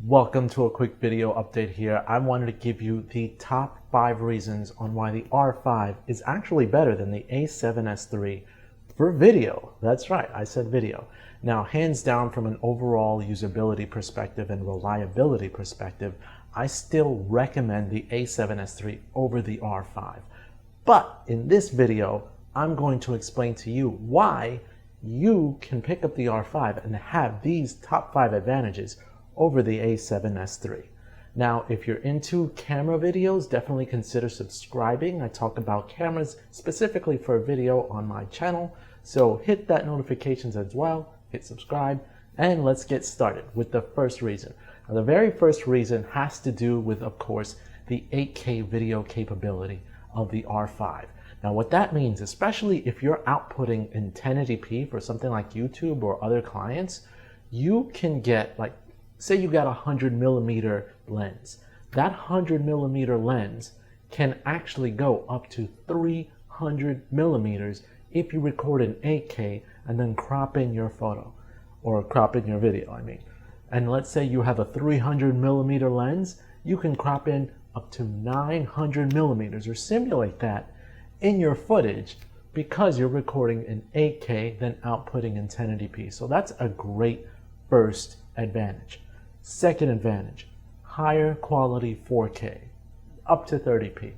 Welcome to a quick video update here. I wanted to give you the top 5 reasons on why the R5 is actually better than the A7S III for video. That's right, I said video. Now, hands down from an overall usability perspective and reliability perspective, I still recommend the A7S III over the R5. But in this video, I'm going to explain to you why you can pick up the R5 and have these top 5 advantages over the A7S III. Now, if you're into camera videos, definitely consider subscribing. I talk about cameras specifically for video on my channel, so hit that notifications as well, hit subscribe, and let's get started with the first reason. Now, the very first reason has to do with, of course, the 8K video capability of the R5. Now, what that means, especially if you're outputting in 1080p for something like YouTube or other clients, you can get, like, say you got a 100mm lens. That 100mm lens can actually go up to 300mm if you record in 8K and then crop in your photo, or crop in your video, I mean. And let's say you have a 300mm lens, you can crop in up to 900mm or simulate that in your footage because you're recording in 8K then outputting in 1080p. So that's a great first advantage. Second advantage, higher quality 4K, up to 30p.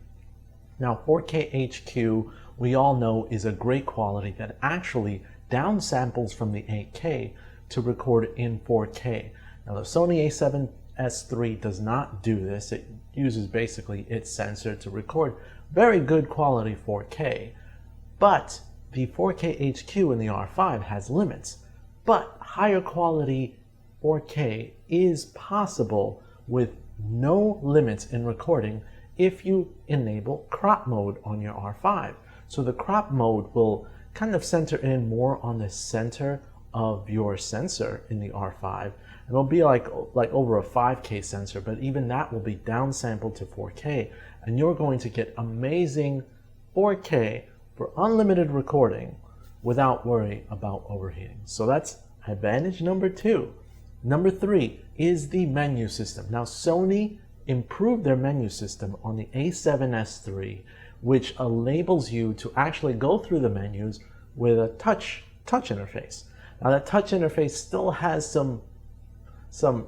Now, 4K HQ, we all know, is a great quality that actually downsamples from the 8K to record in 4K. Now, the Sony A7S III does not do this. It uses basically its sensor to record very good quality 4K, but the 4K HQ in the R5 has limits. But higher quality 4K is possible with no limits in recording if you enable crop mode on your R5. So the crop mode will kind of center in more on the center of your sensor in the R5. And it'll be like over a 5K sensor, but even that will be downsampled to 4K. And you're going to get amazing 4K for unlimited recording without worry about overheating. So that's advantage number 2. Number 3 is the menu system. Now, Sony improved their menu system on the A7S III, which enables you to actually go through the menus with a touch interface. Now, that touch interface still has some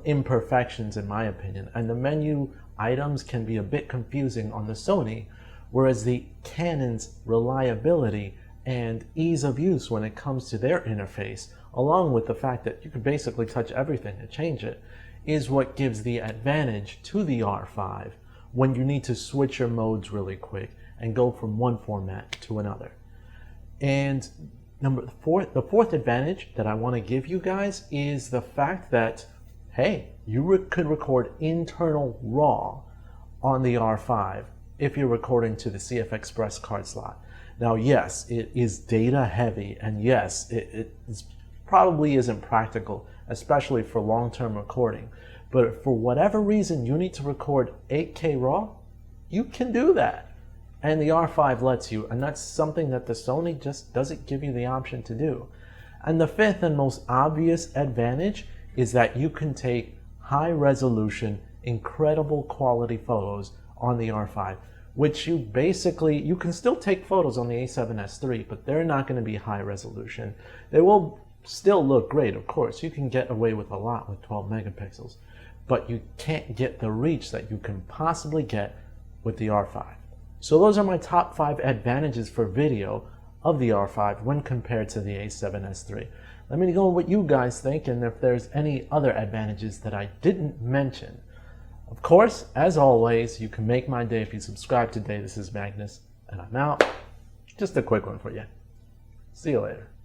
imperfections in my opinion, and the menu items can be a bit confusing on the Sony, whereas the Canon's reliability and ease of use when it comes to their interface, along with the fact that you can basically touch everything to change it, is what gives the advantage to the R5 when you need to switch your modes really quick and go from one format to another. And the fourth advantage that I want to give you guys is the fact that, hey, you could record internal RAW on the R5 if you're recording to the CF Express card slot. Now, yes, it is data heavy, and yes, it probably isn't practical, especially for long-term recording. But for whatever reason you need to record 8K RAW, you can do that. And the R5 lets you, and that's something that the Sony just doesn't give you the option to do. And the fifth and most obvious advantage is that you can take high-resolution, incredible quality photos on the R5, which you can still take photos on the A7S III, but they're not going to be high resolution. They will still look great, of course. You can get away with a lot with 12 megapixels, but you can't get the reach that you can possibly get with the R5. So those are my top 5 advantages for video of the R5 when compared to the A7S III. Let me know what you guys think and if there's any other advantages that I didn't mention. Of course, as always, you can make my day if you subscribe today. This is Magnus, and I'm out. Just a quick one for you. See you later.